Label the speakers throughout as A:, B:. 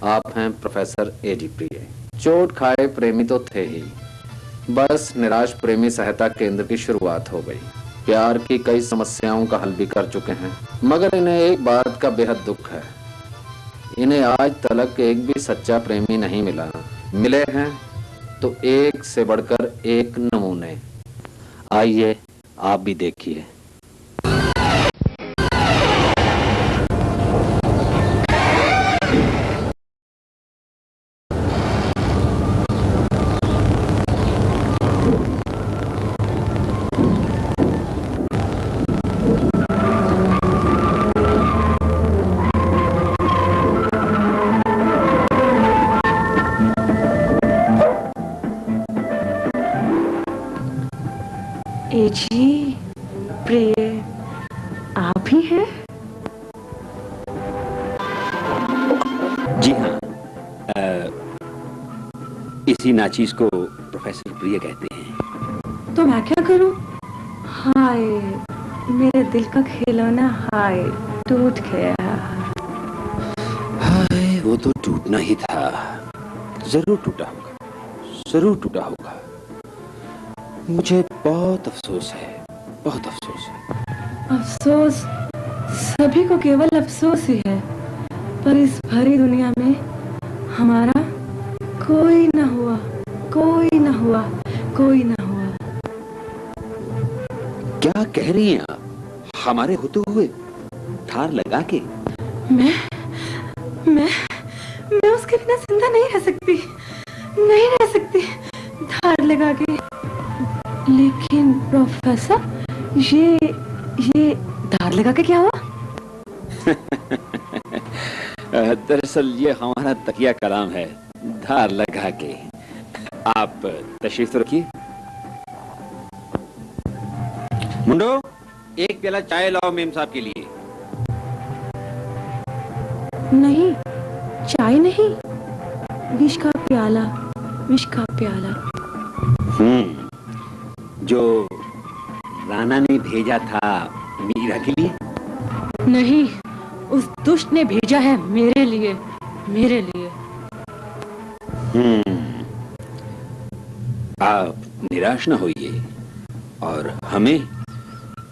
A: आप हैं professor AD प्रिय। चोट खाए प्रेमी तो थे ही, बस निराश प्रेमी सहायता केंद्र की शुरुआत हो गई। प्यार की कई समस्याओं का हल भी कर चुके हैं, मगर इन्हें एक बात का बेहद दुख है। इन्हें आज तक एक भी सच्चा प्रेमी नहीं मिला। मिले हैं तो एक से बढ़कर एक नमूने। आइए आप भी देखिए।
B: एजी प्रिय, आप ही हैं?
C: जी हाँ, इसी नाचीज को प्रोफेसर प्रिय कहते हैं।
B: तो मैं क्या करूं? हाय, मेरे दिल का खिलौना हाय टूट गया।
C: हाय, वो तो टूटना ही था। जरूर टूटा होगा, जरूर टूटा होगा। मुझे बहुत अफसोस है, बहुत अफसोस है।
B: अफसोस सभी को केवल अफसोस ही है, पर इस भरी दुनिया में हमारा कोई ना हुआ, कोई ना हुआ, कोई ना हुआ।
C: क्या कह रही हैं आप? हमारे होते हुए धार लगा के?
B: मैं मैं मैं उसके बिना जिंदा नहीं रह सकती, नहीं रह सकती धार लगा के। लेकिन प्रोफेसर, ये धार लगा के क्या हुआ?
C: दरअसल ये हमारा तकिया कलाम है, धार लगा के। आप तशरीफ तो रखिए। मुंडो, एक प्याला चाय लाओ मेम साहब के लिए।
B: नहीं, चाय नहीं, विष का प्याला, विष का प्याला।
C: जो राणा ने भेजा था मीरा के लिए?
B: नहीं, उस दुष्ट ने भेजा है मेरे लिए, मेरे लिए।
C: आप निराश न होइए और हमें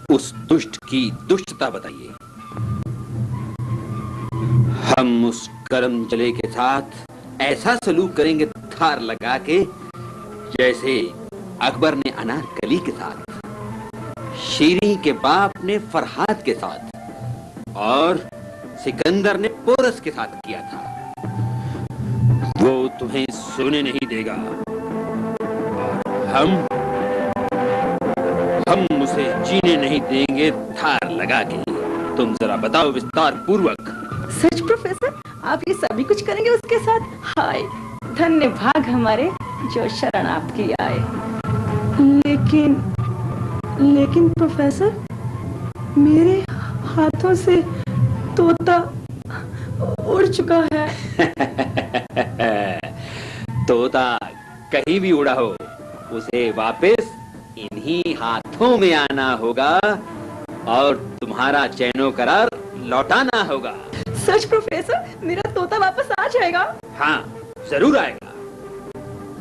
C: उस दुष्ट की दुष्टता बताइए। हम उस करम चले के साथ ऐसा सलूक करेंगे धार लगा के, जैसे अकबर ने अनारकली के साथ, शीरी के बाप ने फरहाद के साथ और सिकंदर ने पोरस के साथ किया था। वो तुम्हें सोने नहीं देगा और हम उसे जीने नहीं देंगे धार लगा के। तुम जरा बताओ विस्तार पूर्वक।
B: सच प्रोफेसर, आप ये सभी कुछ करेंगे उसके साथ? हाय, धन्य भाग हमारे जो शरण आपकी आए। लेकिन प्रोफेसर, मेरे हाथों से तोता उड़ चुका है।
C: तोता कहीं भी उड़ा हो, उसे वापस इन्हीं हाथों में आना होगा और तुम्हारा चैनो करार लौटाना होगा।
B: सच प्रोफेसर, मेरा तोता वापस आ जाएगा?
C: हाँ, जरूर आएगा।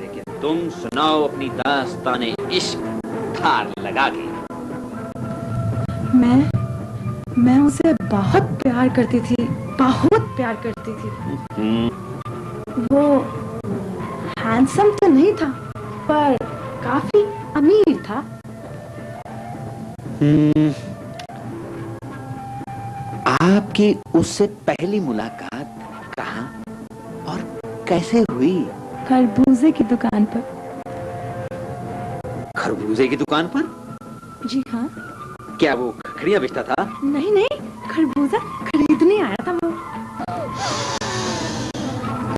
C: लेकिन तुम सुनाओ अपनी दास्ताने इश्क धार लगा के।
B: मैं उसे बहुत प्यार करती थी, बहुत प्यार करती थी। वो हैंडसम तो नहीं था, पर काफी अमीर था।
C: आपकी उससे पहली मुलाकात कहाँ और कैसे हुई?
B: खरबूजे की दुकान पर।
C: खरबूजे की दुकान पर?
B: जी हाँ।
C: क्या वो खड़िया बेचता था?
B: नहीं, खरबूजा खरीदने आया था वो।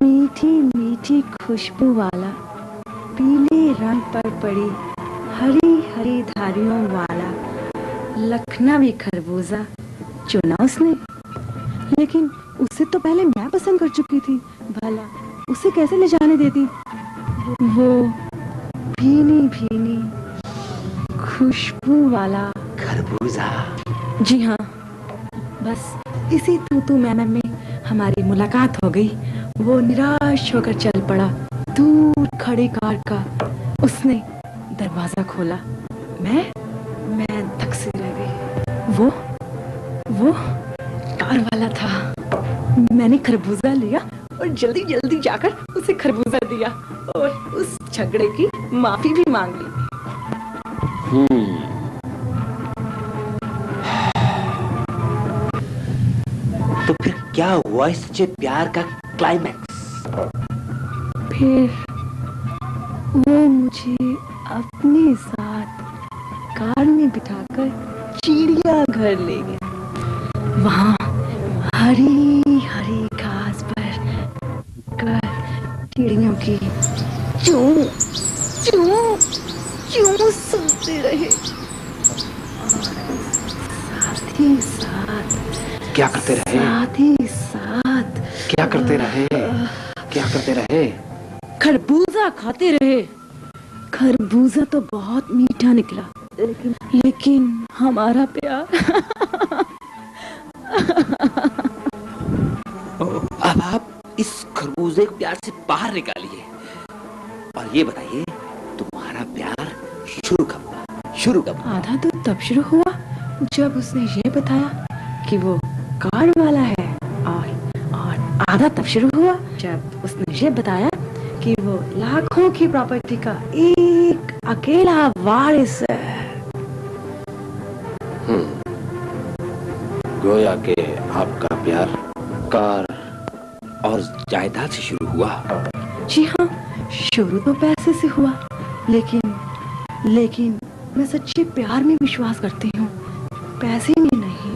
B: मीठी मीठी खुशबू वाला, पीले रंग पर पड़ी हरी हरी धारियों वाला लखनवी खरबूजा चुना उसने। लेकिन उससे तो पहले मैं पसंद कर चुकी थी, भला उसे कैसे ले जाने देती? वो भीनी भीनी खुशबू वाला
C: खरबूजा।
B: जी हाँ, बस इसी तू मैं में हमारी मुलाकात हो गई वो निराश होकर चल पड़ा दूर खड़ी कार का। उसने दरवाजा खोला। मैं धक से रह गई। वो कार वाला था। मैंने खरबूजा लिया और जल्दी जल्दी जाकर उसे खरबूजा दिया और उस झगड़े की माफी भी मांग ली।
C: तो फिर क्या हुआ इस सच्चे प्यार का क्लाइमैक्स?
B: फिर वो मुझे अपने साथ कार में बिठाकर चिड़ियाघर ले गया। वहाँ हरी हरी घास पर चिड़ियों की चूं चूं चूं सुनते रहे और साथ ही साथ
A: क्या करते रहे?
B: साथ ही साथ
A: क्या करते रहे? क्या करते रहे?
B: खरबूजा खाते रहे। खरबूजा तो बहुत मीठा निकला, लेकिन हमारा प्यार
C: अब आप इस खरबूजे को प्यार से बाहर निकालिए और ये बताइए तुम्हारा प्यार शुरू कब हुआ?
B: आधा तो तब शुरू हुआ जब उसने ये बताया कि वो कार वाला है, और आधा तब शुरू हुआ जब उसने ये बताया कि वो लाखों की प्रॉपर्टी का एक अकेला वारिस है।
C: गोया के आपका प्यार कार और जायदाद से शुरू हुआ।
B: जी हाँ, शुरू तो पैसे से हुआ, लेकिन मैं सच्चे प्यार में विश्वास करती हूँ, पैसे में नहीं।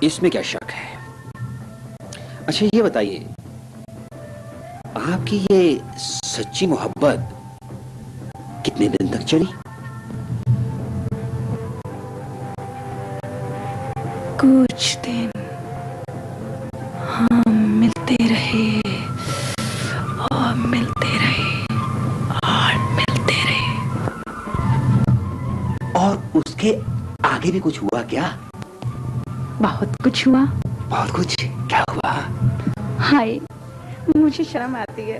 C: इसमें क्या शक है? अच्छा ये बताइए, आपकी ये सच्ची मोहब्बत कितने दिन तक चली?
B: कुछ दिन हम मिलते रहे और मिलते रहे और मिलते रहे।
C: और उसके आगे भी कुछ हुआ क्या?
B: बहुत कुछ हुआ।
C: बहुत कुछ? क्या हुआ?
B: हाय, मुझे शर्म आती है।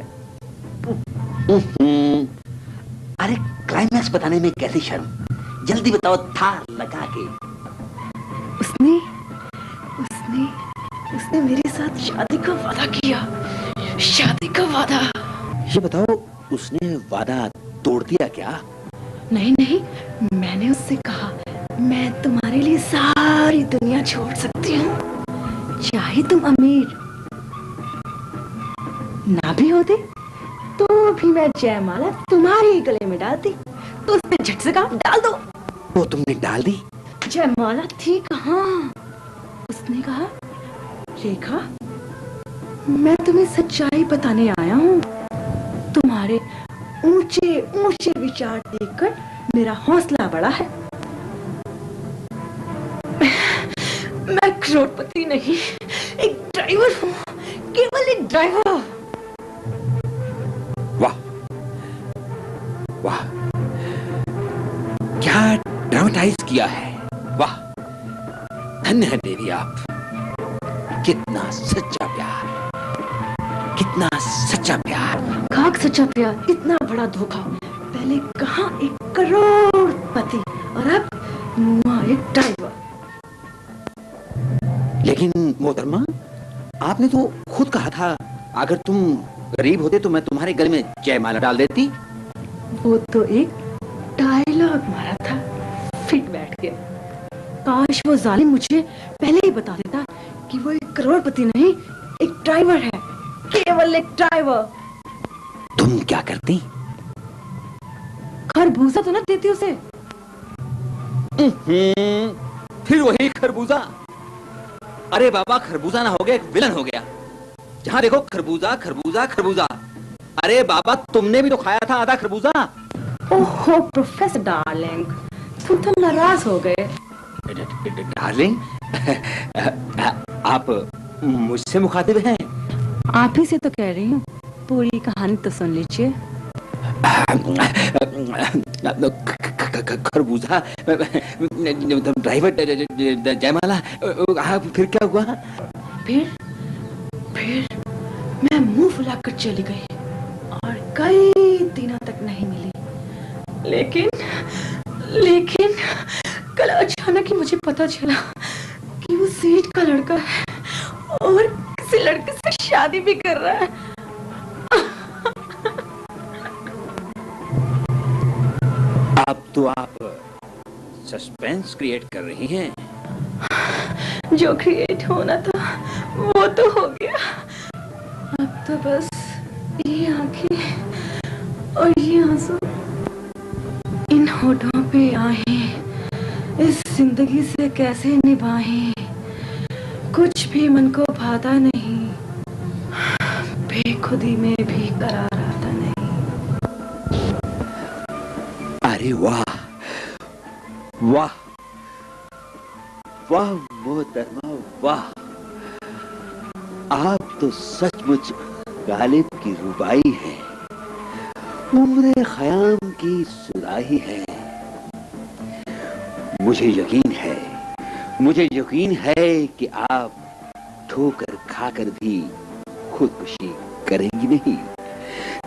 C: अरे क्लाइमैक्स बताने में कैसी शर्म? जल्दी बताओ थार लगा के।
B: उसने मेरे साथ शादी का वादा किया। शादी का वादा।
C: ये बताओ, उसने वादा तोड़ दिया क्या?
B: नहीं, मैंने उससे कहा मैं तुम्हारे लिए सारी दुनिया छोड़ सकती हूँ, चाहे तुम अमीर ना भी होते तो भी मैं जयमाला तुम्हारे गले में डालती। तो उसने झट से कहा डाल दो।
C: वो तुमने डाल दी?
B: जयमाला थी कहाँ। उसने कहा रेखा, मैं तुम्हें सच्चाई बताने आया हूँ। तुम्हारे ऊंचे ऊंचे विचार देखकर मेरा हौसला बढ़ा है। मैं करोड़पति नहीं, एक ड्राइवर हूँ, केवल एक ड्राइवर।
C: वाह वाह, क्या ड्रामेटाइज किया है। वाह, धन्य है देवी आप। कितना सच्चा प्यार, कितना सच्चा प्यार।
B: खाक सच्चा प्यार, इतना बड़ा धोखा। पहले कहाँ एक करोड़पति और अब मुआ एक ड्राइवर।
C: लेकिन मोहतरमा, आपने तो खुद कहा था अगर तुम गरीब होते तो मैं तुम्हारे गले में जयमाला डाल देती।
B: वो तो एक डायलॉग मारा था, फिट बैठ गया। काश वो जालिम मुझे पहले ही बता देता कि वो एक करोड़पति नहीं, एक ड्राइवर है, केवल एक ड्राइवर।
C: तुम क्या करती?
B: खरबूजा तो ना देती उसे।
C: फिर वही खरबूजा। अरे बाबा, खरबूजा ना हो गया, एक विलन हो गया। जहां देखो खरबूजा खरबूजा खरबूजा। अरे बाबा, तुमने भी तो खाया था आधा खरबूजा।
B: ओहो प्रोफेसर डार्लिंग, तुम तो नाराज हो गए।
C: डार्लिंग, आप मुझसे मुखातिब हैं?
B: आप ही से तो कह रही हूँ, पूरी कहानी तो सुन लीजिए।
C: खरबूजा, ड्राइवर, जयमाला, फिर क्या हुआ?
B: फिर मैं मुंह फुलाकर चली गई और कई दिनों तक नहीं मिली। लेकिन कल अचानक ही मुझे पता चला कि वो सेठ का लड़का है और किसी लड़के से शादी भी कर रहा है।
C: अब तो आप सस्पेंस क्रिएट कर रही हैं।
B: जो क्रिएट होना था वो तो हो गया। अब तो बस ये आंखें और ये आंसू इन होठों पे आए, इस जिंदगी से कैसे निभाएं। कुछ भी मन को भाता नहीं, बेखुदी में भी करार आता नहीं।
C: अरे वाह वाह वाह मोहतरमा वाह, आप तो सचमुच गालिब की रुबाई है, उम्र खयाम की सुराही है। मुझे यकीन है कि आप ठोकर खाकर भी खुदकुशी करेंगी नहीं,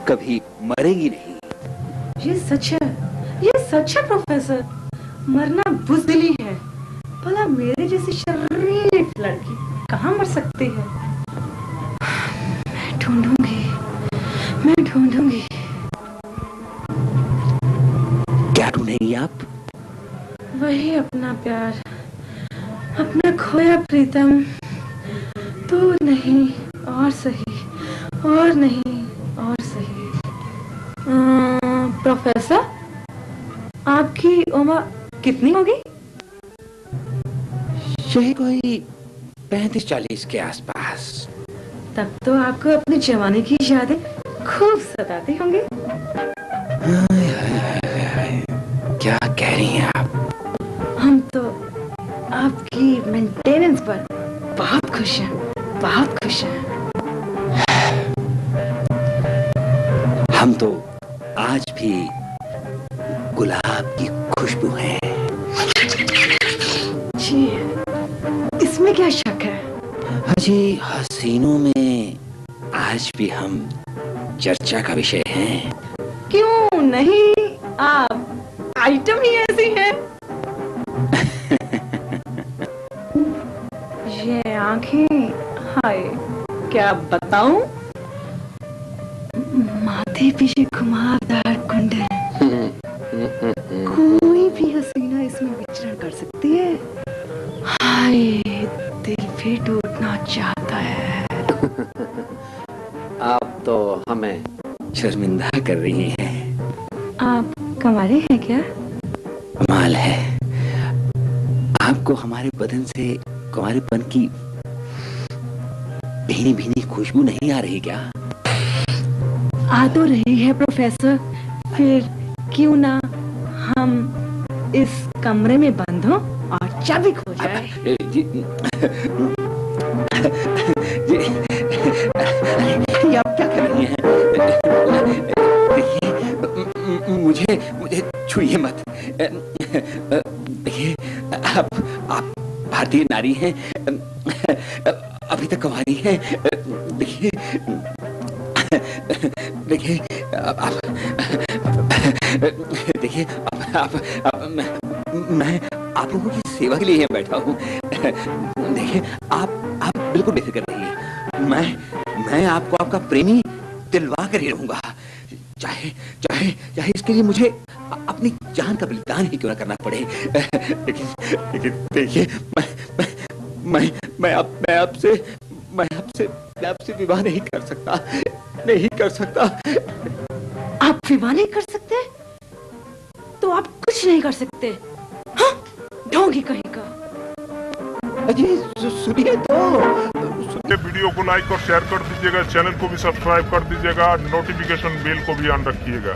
C: कभी मरेंगी नहीं।
B: ये सच है प्रोफेसर। मरना बुज़दिली है। भला मेरे जैसी शरीफ लड़की कहाँ मर सकती है? मैं ढूंढूंगी।
C: क्या ढूंढेंगी आप?
B: वही अपना प्यार, अपना खोया प्रीतम। तो नहीं और सही, और नहीं और सही। प्रोफेसर, आपकी उम्र कितनी होगी?
C: यही कोई 35-40 के आसपास।
B: तब तो आपको अपनी जवानी की यादें खूब सताती होंगी।
C: क्या कह रही हैं आप?
B: हम तो आपकी मेंटेनेंस पर बहुत खुश हैं।
C: हम तो आज भी गुलाब की खुशबू हैं।
B: जी, इसमें क्या शक है?
C: जी, हसीनों में आज भी हम चर्चा का विषय हैं।
B: क्यों नहीं, आप आइटम ही ऐसी हैं। ये आंखें, हाय क्या बताऊं, माथे पीछे घुमावदार कुंडल। कोई भी हसीना इसमें विचरण कर सकती है। हाय, दिल भी टूटना चाहता है।
A: आप तो हमें
C: शर्मिंदा कर रही हैं।
B: आप कमारे हैं क्या?
C: कमाल है, आपको हमारे बदन से कुंवारेपन की भीनी भीनी खुशबू नहीं आ रही क्या?
B: आ तो रही है प्रोफेसर। फिर क्यों ना हम इस कमरे में बंद हो और चाबी खो जाए।
C: जी, ये आप क्या कर रही हैं? देखिए, मुझे छुइए मत। देखिए, आप भारतीय नारी हैं, अभी तक कुंवारी हैं। देखिए आप देखिए, मैं आप लोगों की सेवा के लिए यहाँ बैठा हूँ। देखिए, आप बिल्कुल बेफिक्र रहिए। मैं आपको आपका प्रेमी दिलवा कर ही रहूंगा, चाहे इसके लिए मुझे अपनी जान का बलिदान ही क्यों ना करना पड़े। लेकिन देखिए, मैं आपसे विवाह नहीं कर सकता।
B: आप विवाह नहीं कर सकते तो आप कुछ नहीं कर सकते। हाँ? ढोंगी कहीं का।
C: अजी सुनिए तो।
D: वीडियो को लाइक और शेयर कर दीजिएगा, चैनल को भी सब्सक्राइब कर दीजिएगा, नोटिफिकेशन बेल को भी ऑन रखिएगा।